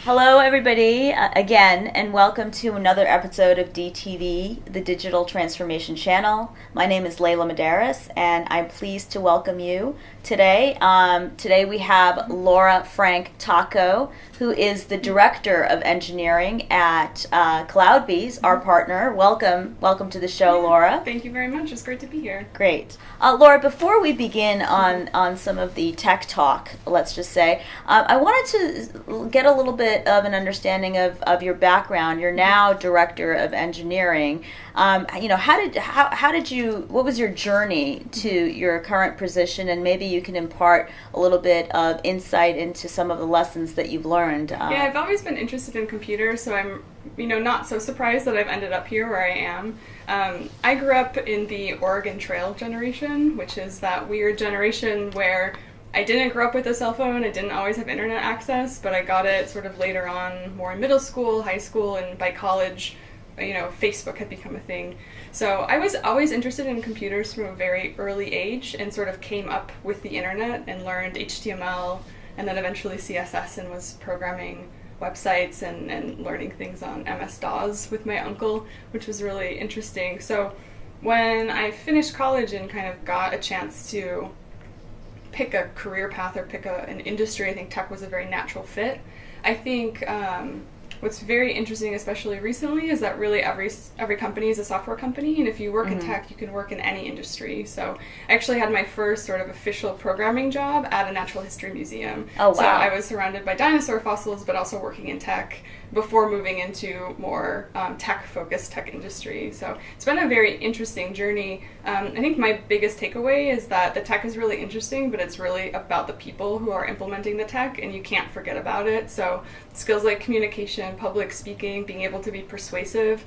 Hello, everybody, again, and welcome to another episode of DTV, the Digital Transformation Channel. My name is Leila Modarres, and I'm pleased to welcome you today. Today we have Laura Frank Tacho, who is the Director of Engineering at CloudBees, our partner. Welcome to the show, Laura. Thank you very much. It's great to be here. Great. Laura, before we begin on some of the tech talk, let's just say, I wanted to get a little bit of an understanding of your background. You're now Director of Engineering. What was your journey to your current position, and maybe you can impart a little bit of insight into some of the lessons that you've learned. Yeah, I've always been interested in computers, so I'm not so surprised that I've ended up here where I am. I grew up in the Oregon Trail generation, which is that weird generation where I didn't grow up with a cell phone, I didn't always have internet access, but I got it sort of later on, more in middle school, high school, and by college, Facebook had become a thing. So I was always interested in computers from a very early age and sort of came up with the internet and learned HTML and then eventually CSS and was programming websites and learning things on MS-DOS with my uncle, which was really interesting. So when I finished college and kind of got a chance to pick a career path or pick an industry, I think tech was a very natural fit. I think what's very interesting, especially recently, is that really every company is a software company, and if you work in tech, you can work in any industry. So I actually had my first sort of official programming job at a natural history museum. Oh, wow. So I was surrounded by dinosaur fossils, but also working in tech before moving into more tech-focused tech industry. So it's been a very interesting journey. I think my biggest takeaway is that the tech is really interesting, but it's really about the people who are implementing the tech, and you can't forget about it. So skills like communication, public speaking, being able to be persuasive.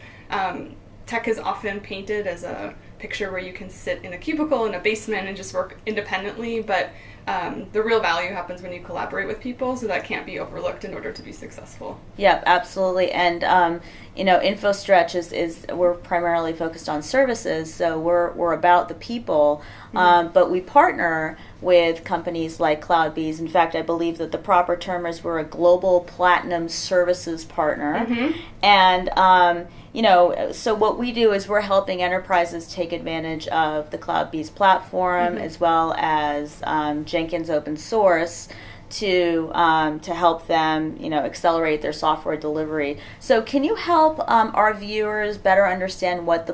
Tech is often painted as a picture where you can sit in a cubicle in a basement and just work independently, but the real value happens when you collaborate with people, so that can't be overlooked in order to be successful. Yep, absolutely. And InfoStretch is we're primarily focused on services, so we're about the people, but we partner with companies like CloudBees. In fact, I believe that the proper term is we're a global platinum services partner, and so what we do is we're helping enterprises take advantage of the CloudBees platform as well as Jenkins open source to help them accelerate their software delivery. So can you help our viewers better understand what the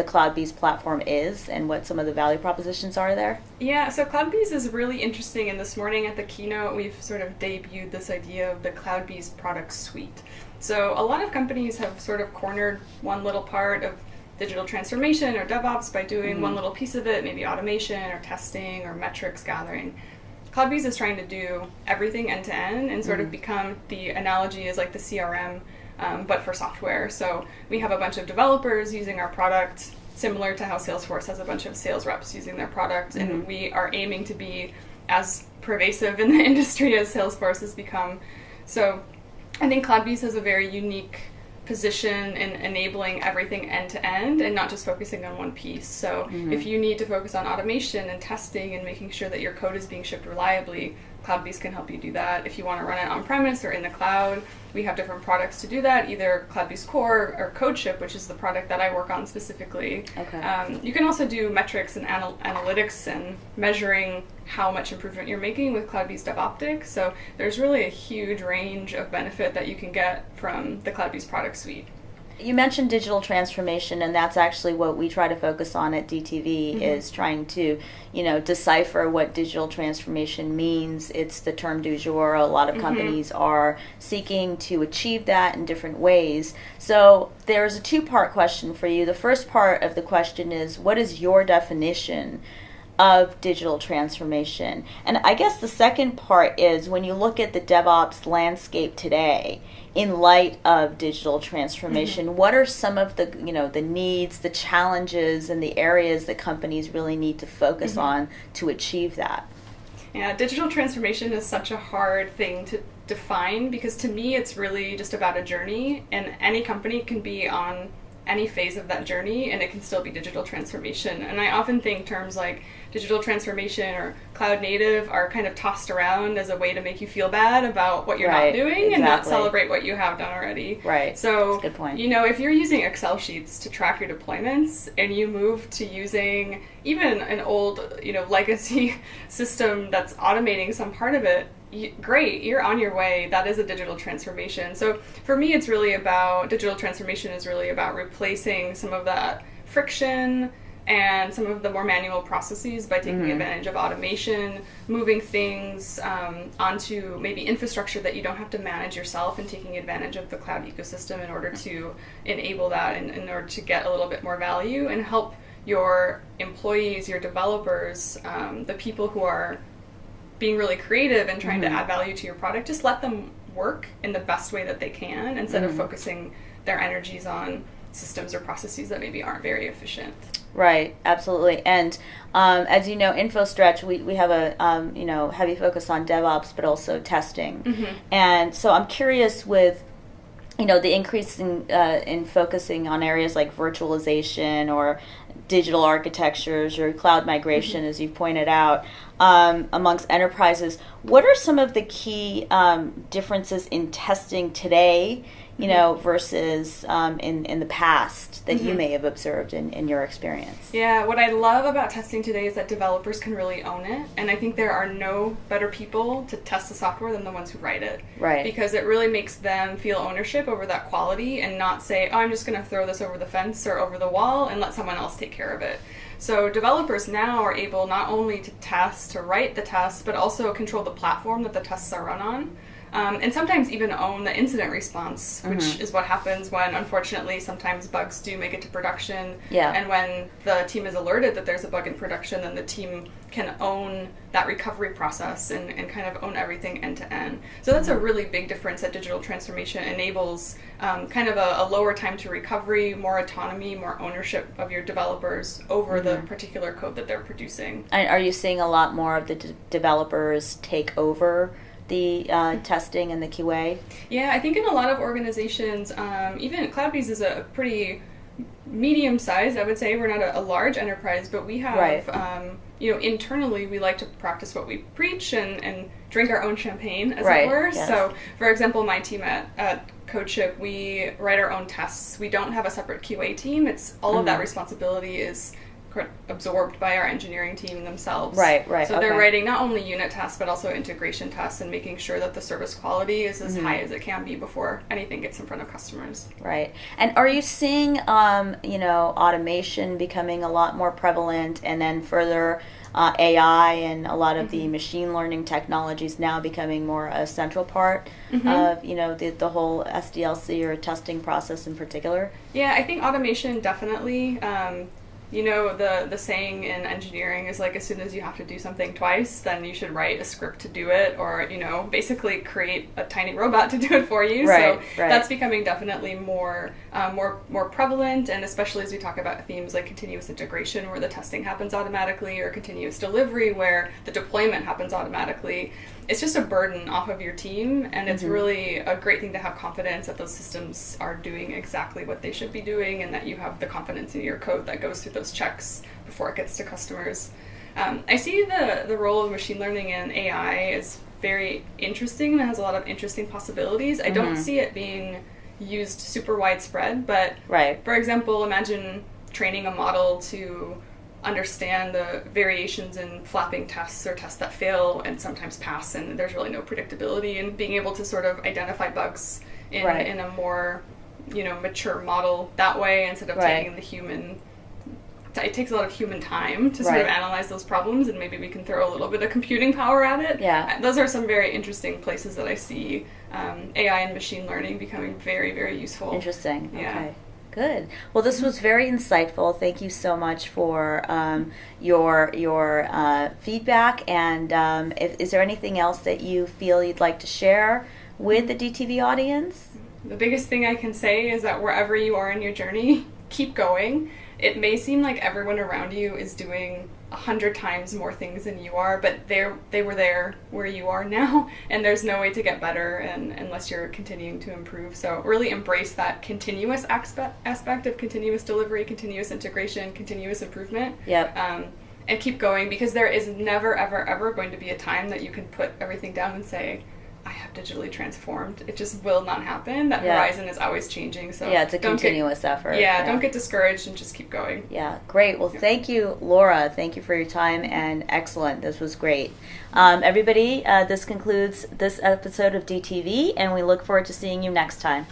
CloudBees platform is and what some of the value propositions are there? Yeah, so CloudBees is really interesting, and this morning at the keynote we've sort of debuted this idea of the CloudBees product suite. So a lot of companies have sort of cornered one little part of digital transformation or DevOps by doing one little piece of it, maybe automation or testing or metrics gathering. CloudBees is trying to do everything end to end and sort of become, the analogy is like the CRM, but for software. So we have a bunch of developers using our product, similar to how Salesforce has a bunch of sales reps using their product, and we are aiming to be as pervasive in the industry as Salesforce has become. So I think CloudBees has a very unique position in enabling everything end to end and not just focusing on one piece. So if you need to focus on automation and testing and making sure that your code is being shipped reliably, CloudBees can help you do that. If you want to run it on-premise or in the cloud, we have different products to do that, either CloudBees Core or CodeShip, which is the product that I work on specifically. Okay. You can also do metrics and analytics and measuring how much improvement you're making with CloudBees DevOptics. So there's really a huge range of benefit that you can get from the CloudBees product suite. You mentioned digital transformation, and that's actually what we try to focus on at DTV, is trying to, decipher what digital transformation means. It's the term du jour. A lot of companies are seeking to achieve that in different ways. So there's a two-part question for you. The first part of the question is, what is your definition of digital transformation? And I guess the second part is, when you look at the DevOps landscape today, in light of digital transformation, what are some of the the needs, the challenges, and the areas that companies really need to focus on to achieve that? Yeah, digital transformation is such a hard thing to define, because to me it's really just about a journey, and any company can be on any phase of that journey, and it can still be digital transformation. And I often think terms like digital transformation or cloud native are kind of tossed around as a way to make you feel bad about what you're not doing and not celebrate what you have done already. Right. So, that's a good point. If you're using Excel sheets to track your deployments and you move to using even an old, legacy system that's automating some part of it, great, you're on your way. That is a digital transformation. So for me, digital transformation is really about replacing some of that friction and some of the more manual processes by taking advantage of automation, moving things onto maybe infrastructure that you don't have to manage yourself, and taking advantage of the cloud ecosystem in order to enable that and in order to get a little bit more value and help your employees, your developers, the people who are being really creative and trying to add value to your product, just let them work in the best way that they can instead of focusing their energies on systems or processes that maybe aren't very efficient. Right, absolutely. And as you know, InfoStretch, we have a heavy focus on DevOps, but also testing. And so I'm curious with the increase in focusing on areas like virtualization or digital architectures or cloud migration, as you've pointed out, amongst enterprises. What are some of the key differences in testing today, versus in the past that you may have observed in your experience? Yeah, what I love about testing today is that developers can really own it, and I think there are no better people to test the software than the ones who write it. Right. Because it really makes them feel ownership over that quality and not say, oh, I'm just going to throw this over the fence or over the wall and let someone else take care of it. So developers now are able not only to write the tests, but also control the platform that the tests are run on. And sometimes even own the incident response, which is what happens when, unfortunately, sometimes bugs do make it to production. Yeah. And when the team is alerted that there's a bug in production, then the team can own that recovery process and kind of own everything end to end. So that's a really big difference that digital transformation enables, kind of a lower time to recovery, more autonomy, more ownership of your developers over the particular code that they're producing. And are you seeing a lot more of the developers take over the testing and the QA? Yeah, I think in a lot of organizations, even CloudBees is a pretty medium-sized, I would say. We're not a large enterprise, but we have, internally we like to practice what we preach and drink our own champagne, as it were. Yes. So, for example, my team at CodeShip, we write our own tests. We don't have a separate QA team. It's all of that responsibility is absorbed by our engineering team themselves. Right. So they're writing not only unit tests, but also integration tests and making sure that the service quality is as high as it can be before anything gets in front of customers. Right. And are you seeing, automation becoming a lot more prevalent, and then further AI and a lot of the machine learning technologies now becoming more a central part of, the whole SDLC or testing process in particular? Yeah, I think automation definitely. The saying in engineering is like, as soon as you have to do something twice, then you should write a script to do it, or, basically create a tiny robot to do it for you. Right. That's becoming definitely more prevalent, and especially as we talk about themes like continuous integration, where the testing happens automatically, or continuous delivery, where the deployment happens automatically. It's just a burden off of your team, and it's really a great thing to have confidence that those systems are doing exactly what they should be doing, and that you have the confidence in your code that goes through those checks before it gets to customers. I see the role of machine learning and AI is very interesting and has a lot of interesting possibilities. I don't see it being used super widespread, but for example, imagine training a model to understand the variations in flapping tests or tests that fail and sometimes pass, and there's really no predictability, and being able to sort of identify bugs in a more mature model that way, instead of taking the human. It takes a lot of human time to sort of analyze those problems, and maybe we can throw a little bit of computing power at it. Yeah. Those are some very interesting places that I see AI and machine learning becoming very, very useful. Interesting. Yeah. Okay. Good. Well, this was very insightful. Thank you so much for your feedback. And is there anything else that you feel you'd like to share with the DTV audience? The biggest thing I can say is that wherever you are in your journey, keep going. It may seem like everyone around you is doing 100 times more things than you are, but they were there where you are now, and there's no way to get better unless you're continuing to improve. So really embrace that continuous aspect of continuous delivery, continuous integration, continuous improvement. Yep. And keep going, because there is never, ever, ever going to be a time that you can put everything down and say, I have digitally transformed. It just will not happen. That horizon is always changing. So it's a continuous effort. Don't get discouraged and just keep going. Yeah, great. Well, thank you, Laura. Thank you for your time, and excellent. This was great. Everybody, this concludes this episode of DTV, and we look forward to seeing you next time.